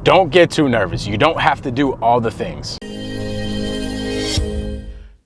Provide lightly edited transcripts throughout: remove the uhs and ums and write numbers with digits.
Don't get too nervous. You don't have to do all the things.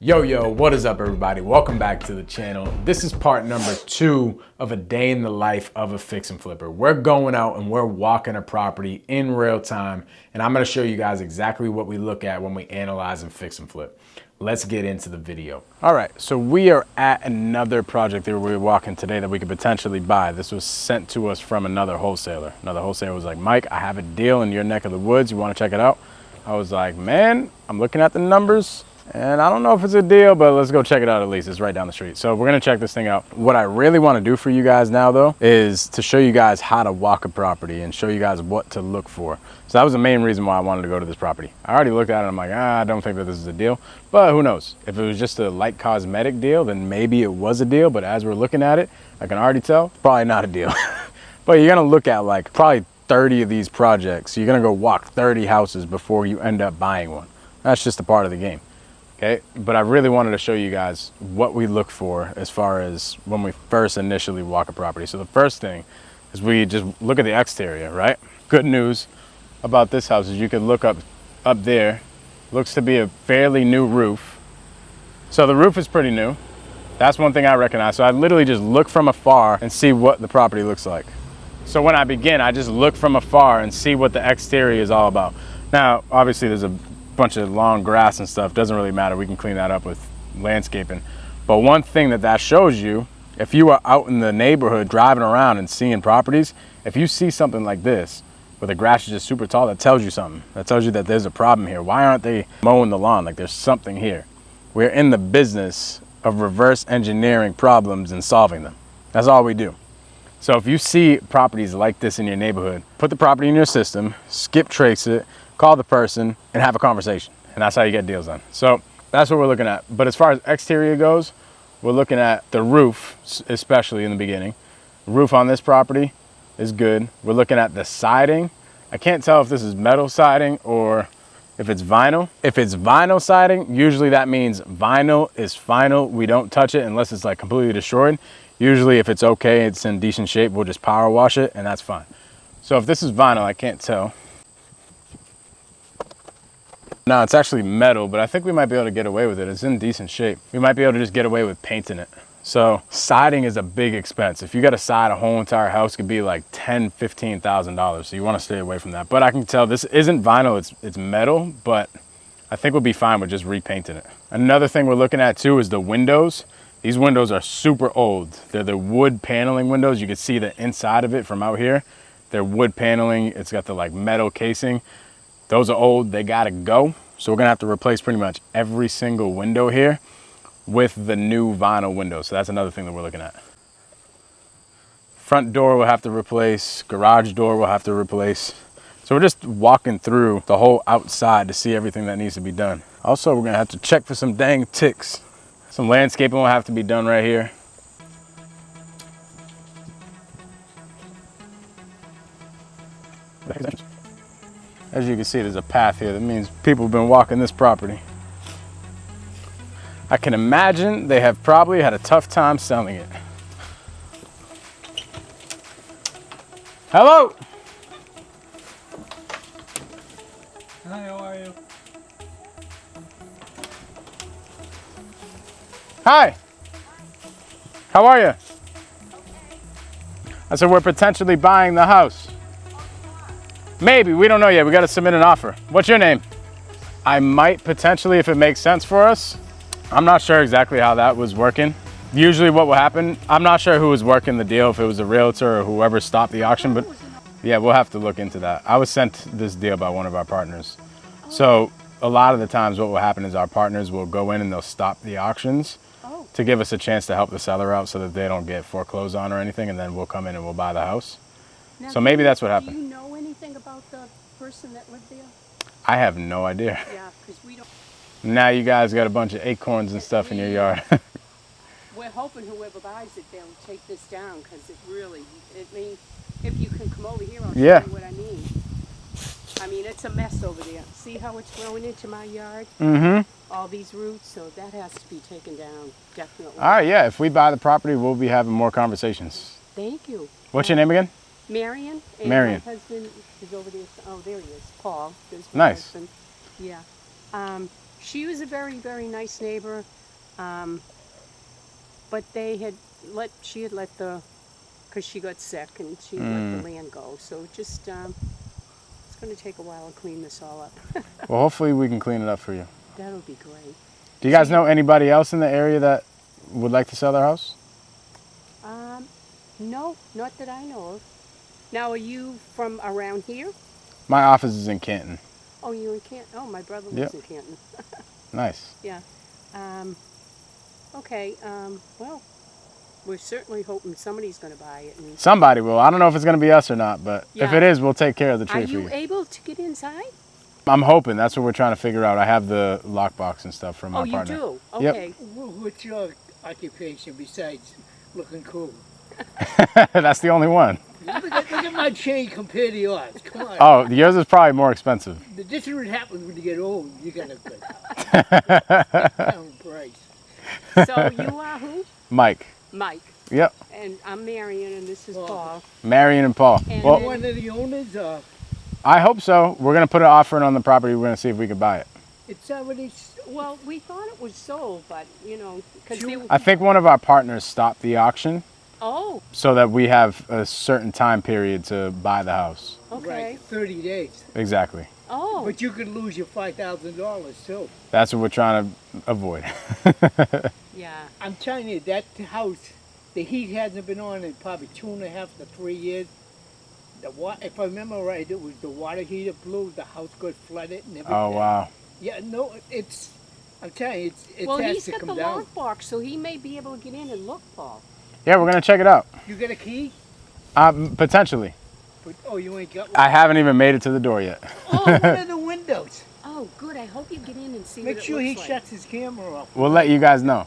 Yo, what is up everybody? Welcome back to the channel. This is part number 2 of a day in the life of a fix and flipper. We're going out and we're walking a property in real time, and I'm gonna show you guys exactly what we look at when we analyze and fix and flip. Let's get into the video. All right, so we are at another project that we're walking today that we could potentially buy. This was sent to us from another wholesaler. Another wholesaler was like, Mike, I have a deal in your neck of the woods. You wanna check it out? I was like, man, I'm looking at the numbers and I don't know if it's a deal, but let's go check it out at least. It's right down the street. So we're gonna check this thing out. What I really wanna do for you guys now though, is to show you guys how to walk a property and show you guys what to look for. So that was the main reason why I wanted to go to this property. I already looked at it and I'm like, I don't think that this is a deal, but who knows? If it was just a light cosmetic deal, then maybe it was a deal, but as we're looking at it, I can already tell, it's probably not a deal. But you're gonna look at like probably 30 of these projects. You're gonna go walk 30 houses before you end up buying one. That's just a part of the game. Okay, but I really wanted to show you guys what we look for as far as when we first initially walk a property. So the first thing is we just look at the exterior, right? Good news about this house is you can look up there. Looks to be a fairly new roof. So the roof is pretty new. That's one thing I recognize. So I literally just look from afar and see what the property looks like. So when I begin, I just look from afar and see what the exterior is all about. Now, obviously there's a bunch of long grass and stuff, doesn't really matter, we can clean that up with landscaping. But one thing that shows you, if you are out in the neighborhood driving around and seeing properties, if you see something like this where the grass is just super tall, that tells you something. That tells you that there's a problem here. Why aren't they mowing the lawn? Like there's something here. We're in the business of reverse engineering problems and solving them. That's all we do. So if you see properties like this in your neighborhood, put the property in your system, skip trace it, call the person and have a conversation. And that's how you get deals done. So that's what we're looking at. But as far as exterior goes, we're looking at the roof, especially in the beginning. The roof on this property is good. We're looking at the siding. I can't tell if this is metal siding or if it's vinyl. If it's vinyl siding, usually that means vinyl is final. We don't touch it unless it's like completely destroyed. Usually if it's okay, it's in decent shape, we'll just power wash it and that's fine. So if this is vinyl, I can't tell. No, it's actually metal, but I think we might be able to get away with it. It's in decent shape. We might be able to just get away with painting it. So siding is a big expense. If you got to side a whole entire house, it could be like $10,000, $15,000. So you want to stay away from that. But I can tell this isn't vinyl, it's metal, but I think we'll be fine with just repainting it. Another thing we're looking at too is the windows. These windows are super old. They're the wood paneling windows. You can see the inside of it from out here. They're wood paneling. It's got the like metal casing. Those are old, they gotta go. So we're gonna have to replace pretty much every single window here with the new vinyl windows. So that's another thing that we're looking at. Front door we'll have to replace, garage door we'll have to replace. So we're just walking through the whole outside to see everything that needs to be done. Also, we're gonna have to check for some dang ticks. Some landscaping will have to be done right here. As you can see, there's a path here. That means people have been walking this property. I can imagine they have probably had a tough time selling it. Hello? Hi, how are you? Hi. How are you? I said we're potentially buying the house. Maybe, we don't know yet. We got to submit an offer. What's your name? I might potentially, if it makes sense for us. I'm not sure exactly how that was working. Usually what will happen, I'm not sure who was working the deal, if it was a realtor or whoever stopped the auction, but yeah, we'll have to look into that. I was sent this deal by one of our partners. So a lot of the times what will happen is our partners will go in and they'll stop the auctions to give us a chance to help the seller out so that they don't get foreclosed on or anything, and then we'll come in and we'll buy the house. Now, so maybe that's what happened. Do you know anything about the person that lived there? I have no idea. Yeah, because we don't. Now you guys got a bunch of acorns and stuff in your yard. We're hoping whoever buys it, they'll take this down, because it really, if you can come over here, I'll show you what I mean. I mean, it's a mess over there. See how it's growing into my yard? Mm-hmm. All these roots, so that has to be taken down, definitely. All right, yeah, if we buy the property, we'll be having more conversations. Thank you. What's your name again? Marion. And Marion. my husband is over there. Oh, there he is. Paul. There's my Nice. husband. Yeah. She was a very, very nice neighbor. But she had let because she got sick and she let the land go. So just, it's going to take a while to clean this all up. Well, hopefully we can clean it up for you. That'll be great. Do you guys know anybody else in the area that would like to sell their house? No, not that I know of. Now, are you from around here? My office is in Canton. Oh, you're in Canton. Oh, my brother lives in Canton. Nice. Yeah. Okay. Well, we're certainly hoping somebody's going to buy it. And Somebody will. I don't know if it's going to be us or not, but if it is, we'll take care of the tree Are for you you. able to get inside? I'm hoping. That's what we're trying to figure out. I have the lockbox and stuff from my partner. Oh, you do? Okay. What's your occupation besides looking cool? That's the only one. Look at my chain compared to yours. Come on. Oh, yours is probably more expensive. This is what happens when you get old. You got a good house. Price. So you are who? Mike. Mike. Yep. And I'm Marion, and this is Paul. Marion and Paul. And Well, One of the owners, I hope so. We're going to put an offer on the property. We're going to see if we can buy it. it's already. Well, we thought it was sold, but, because I think one of our partners stopped the auction Oh, so that we have a certain time period to buy the house. okay. Right, 30 days. Exactly. Oh, But you could lose your $5,000 too. That's what we're trying to avoid. yeah. I'm telling you, that house, the heat hasn't been on in probably 2.5 to 3 years. If I remember right, it was the water heater blew, the house got flooded and everything. Oh, wow. Yeah, no, I'm telling you, it Well, has he's to got come the down. lockbox, so he may be able to get in and look, Paul. Yeah, we're going to check it out. You got a key? Potentially. But, oh, you ain't got one? I haven't even made it to the door yet. Oh, one of the windows. Oh, good. I hope you get in and see Make what sure it he looks like. shuts his camera off. We'll let you guys know.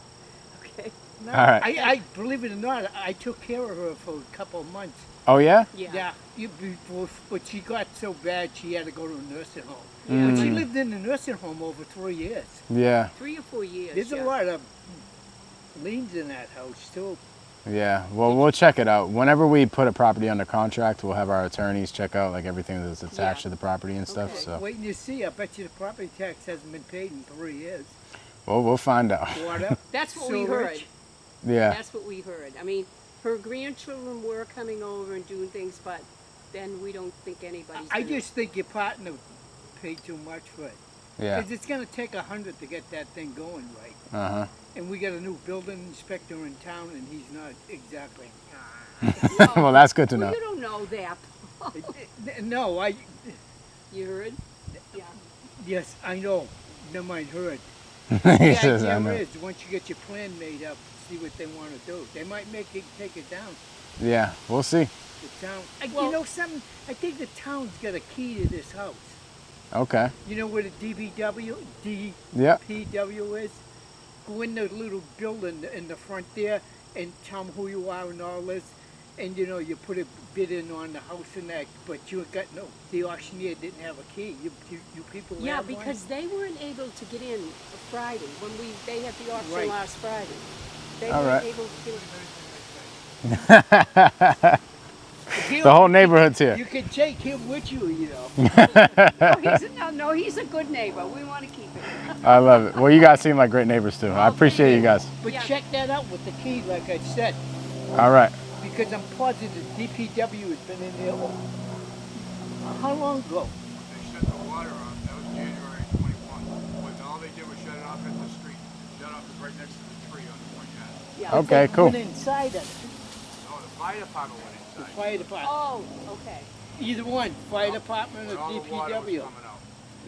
Okay. No, All right. I believe it or not, I took care of her for a couple of months. Oh, yeah? Yeah. But she got so bad she had to go to a nursing home. Yeah. But she lived in a nursing home over 3 years. Yeah. 3 or 4 years. There's yeah. a lot of liens in that house too. Yeah. Well, we'll check it out. Whenever we put a property under contract, we'll have our attorneys check out like everything that's attached to the property and stuff. Okay. So, Waiting to see. I bet you the property tax hasn't been paid in 3 years. well, we'll find out. Water. That's what we heard. sewage. Yeah. That's what we heard. I mean, her grandchildren were coming over and doing things, but then we don't think anybody's I gonna- just think your partner paid too much for it. Yeah. Because it's going to take 100 to get that thing going right. Uh-huh. And we got a new building inspector in town, and he's not exactly. Well, that's good to Well, know. you don't know that. No, You heard? Yeah. yes, I know. Never mind heard. He The says, I idea know. is, once you get your plan made up, see what they want to do. They might take it down. Yeah, we'll see. The town. Well- you know something? I think the town's got a key to this house. Okay. You know where the DPW Yep. is? Go in the little building in the front there and tell them who you are and all this. And you know, you put a bid in on the house and that, but you got the auctioneer didn't have a key. You people Yeah, have because they weren't able to get in Friday when they had the auction Right. last Friday. They All weren't right. able to get one. The whole neighborhood's here. You can take him with you, you know. No, he's a good neighbor. We want to keep it. I love it. Well, you guys seem like great neighbors too. I appreciate you guys. But Yeah. check that out with the key, like I said, All right. because I'm positive DPW has been in there. How long ago? They shut the water off. That was January 21. When all they did was shut it off at the street. The shut off is right next to the tree on the point house. Yeah. Okay, They cool. went inside it. No, the fire department went The inside. fire department. Oh, okay. Either one, fire department When or all the water was DPW. coming out.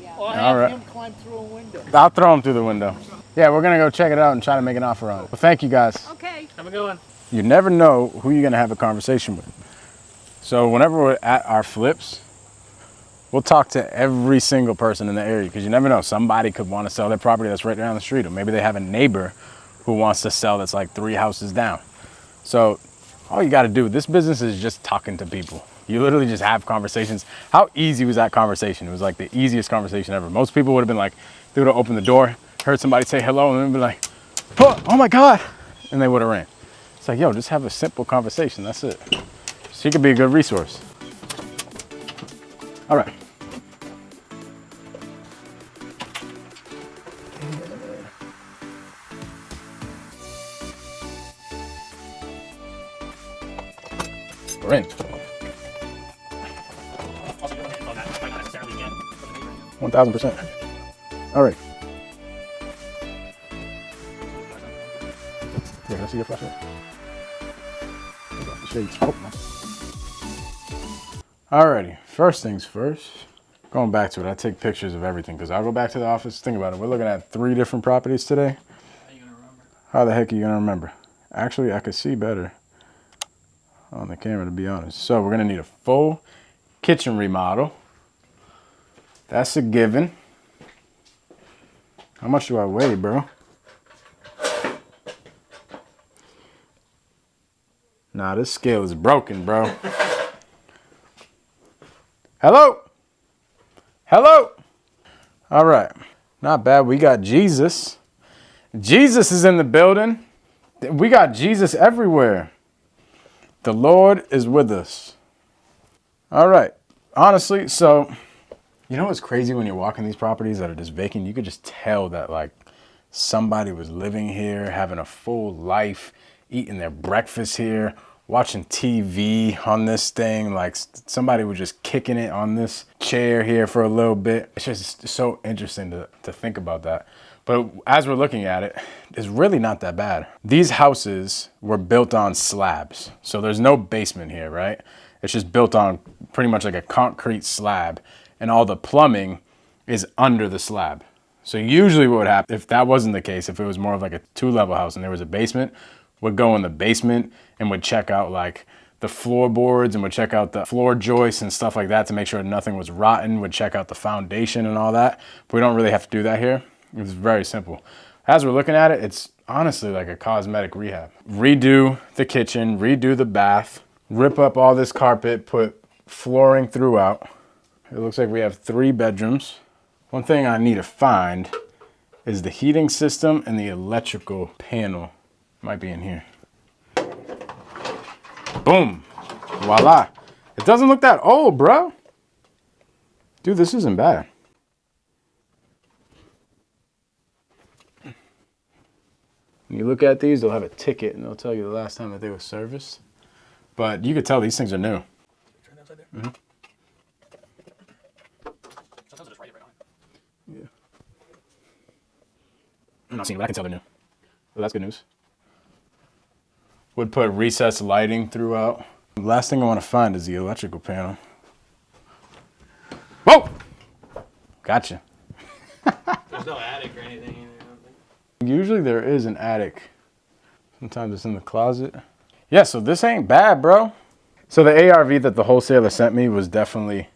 Yeah. Or All have right. him climb through a window. I'll throw them through the window. Yeah, we're gonna go check it out and try to make an offer on it. Well, thank you guys. Okay. Have a good one. You never know who you're gonna have a conversation with. So whenever we're at our flips, we'll talk to every single person in the area because you never know. Somebody could want to sell their property that's right down the street, or maybe they have a neighbor who wants to sell that's like 3 houses down. So all you got to do, this business is just talking to people. You literally just have conversations. How easy was that conversation? It was like the easiest conversation ever. Most people would have been like, they would have opened the door, heard somebody say hello, and then be like, oh my God, and they would have ran. It's like, yo, just have a simple conversation. That's it. She could be a good resource. All right. We're in. 1000%. All right. Yeah, can I see your flashlight? The shades. Oh, no. Alrighty, first things first. Going back to it, I take pictures of everything because I'll go back to the office. Think about it. We're looking at 3 different properties today. How are you gonna remember? How the heck are you gonna remember? Actually, I could see better on the camera, to be honest. So we're gonna need a full kitchen remodel. That's a given. How much do I weigh, bro? Nah, this scale is broken, bro. Hello? Hello? All right, not bad. We got Jesus. Jesus is in the building. We got Jesus everywhere. The Lord is with us. All right, honestly, so you know what's crazy when you're walking these properties that are just vacant? You could just tell that like somebody was living here, having a full life, eating their breakfast here, watching TV on this thing. Like somebody was just kicking it on this chair here for a little bit. It's just so interesting to think about that. But as we're looking at it, it's really not that bad. These houses were built on slabs. So there's no basement here, right? It's just built on pretty much like a concrete slab. And all the plumbing is under the slab. So usually what would happen, if that wasn't the case, if it was more of like a 2-level house and there was a basement, would go in the basement and would check out like the floorboards and would check out the floor joists and stuff like that to make sure nothing was rotten, would check out the foundation and all that. But we don't really have to do that here. It's very simple. As we're looking at it, it's honestly like a cosmetic rehab. Redo the kitchen, redo the bath, rip up all this carpet, put flooring throughout. It looks like we have 3 bedrooms. One thing I need to find is the heating system and the electrical panel. Might be in here. Boom. Voila. It doesn't look that old, bro. Dude, this isn't bad. When you look at these, they'll have a ticket and they'll tell you the last time that they were serviced. But you could tell these things are new. Turn upside there. Mm-hmm. Sometimes I'll just write it right on it. Yeah. I'm not seeing it, but I can tell they're new. Well, that's good news. Would put recessed lighting throughout. The last thing I want to find is the electrical panel. Whoa! Gotcha. There's no attic or anything in there, I don't think. Usually there is an attic. Sometimes it's in the closet. Yeah, so this ain't bad, bro. So the ARV that the wholesaler sent me was definitely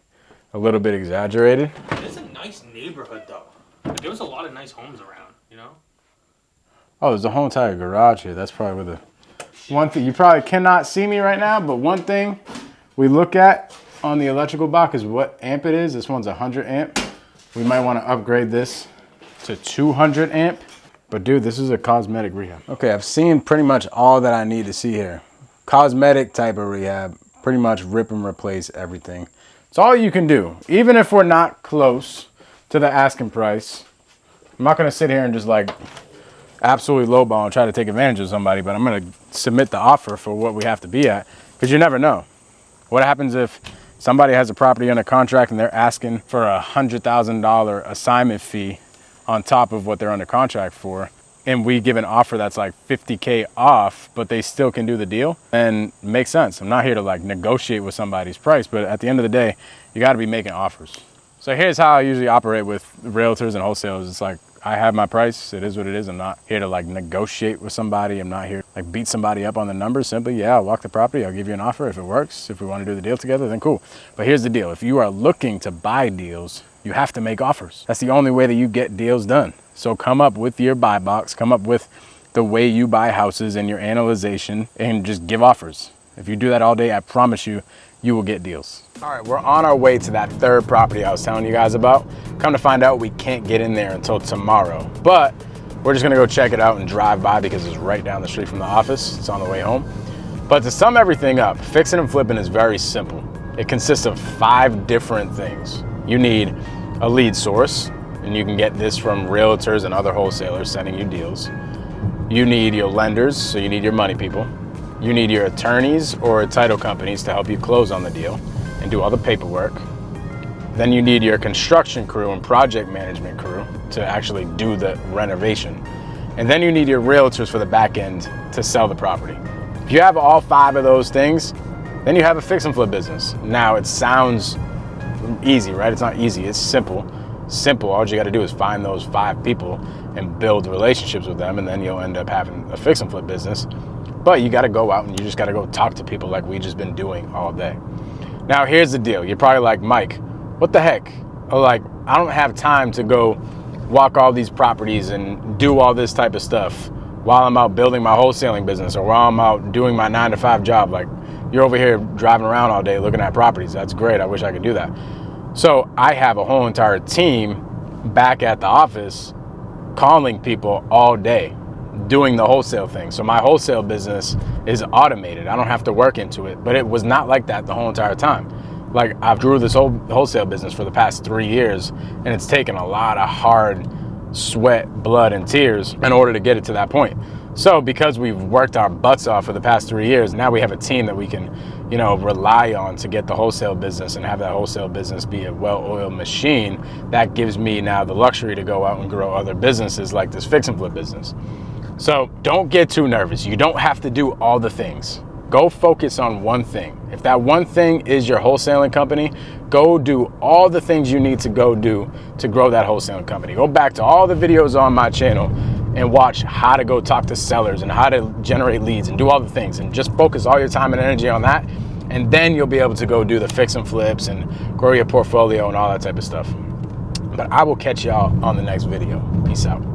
a little bit exaggerated. It's a nice neighborhood, though. Like, there was a lot of nice homes around, you know? Oh, there's a whole entire garage here. That's probably where the... One thing, you probably cannot see me right now, but one thing we look at on the electrical box is what amp it is. This one's 100 amp. We might want to upgrade this to 200 amp. But dude, this is a cosmetic rehab. Okay, I've seen pretty much all that I need to see here. Cosmetic type of rehab, pretty much rip and replace everything. It's all you can do. Even if we're not close to the asking price, I'm not gonna sit here and just like absolutely lowball and try to take advantage of somebody, but I'm gonna submit the offer for what we have to be at, because you never know. What happens if somebody has a property under contract and they're asking for a $100,000 assignment fee on top of what they're under contract for, and we give an offer that's like 50K off, but they still can do the deal? And it makes sense. I'm not here to like negotiate with somebody's price, but at the end of the day, you gotta be making offers. So here's how I usually operate with realtors and wholesalers. It's like, I have my price, it is what it is. I'm not here to like negotiate with somebody. I'm not here to like beat somebody up on the numbers. Simply, yeah, I'll walk the property, I'll give you an offer. If it works, if we want to do the deal together, then cool. But here's the deal. If you are looking to buy deals, you have to make offers. That's the only way that you get deals done. So come up with your buy box, come up with the way you buy houses and your analyzation, and just give offers. If you do that all day, I promise you, you will get deals. All right, we're on our way to that 3rd property I was telling you guys about. Come to find out, we can't get in there until tomorrow, but we're just gonna go check it out and drive by because it's right down the street from the office. It's on the way home. But to sum everything up, fixing and flipping is very simple. It consists of 5 different things. You need a lead source, and you can get this from realtors and other wholesalers sending you deals. You need your lenders, so you need your money people. You need your attorneys or title companies to help you close on the deal and do all the paperwork. Then you need your construction crew and project management crew to actually do the renovation. And then you need your realtors for the back end to sell the property. If you have all 5 of those things, then you have a fix and flip business. Now it sounds easy, right? It's not easy, it's simple. Simple, all you gotta do is find those 5 people and build relationships with them, and then you'll end up having a fix and flip business. But you gotta go out and you just gotta go talk to people like we just been doing all day. Now here's the deal, you're probably like, Mike, what the heck? Like, I don't have time to go walk all these properties and do all this type of stuff while I'm out building my wholesaling business or while I'm out doing my 9-to-5 job. Like, you're over here driving around all day looking at properties. That's great, I wish I could do that. So I have a whole entire team back at the office calling people all day, doing the wholesale thing. So my wholesale business is automated. I don't have to work into it, but it was not like that the whole entire time. Like, I've grew this whole wholesale business for the past 3 years, and it's taken a lot of hard sweat, blood, and tears in order to get it to that point. So because we've worked our butts off for the past 3 years, now we have a team that we can, you know, rely on to get the wholesale business and have that wholesale business be a well-oiled machine. That gives me now the luxury to go out and grow other businesses like this fix and flip business. So don't get too nervous. You don't have to do all the things. Go focus on one thing. If that one thing is your wholesaling company, go do all the things you need to go do to grow that wholesaling company. Go back to all the videos on my channel and watch how to go talk to sellers and how to generate leads and do all the things, and just focus all your time and energy on that. And then you'll be able to go do the fix and flips and grow your portfolio and all that type of stuff. But I will catch y'all on the next video. Peace out.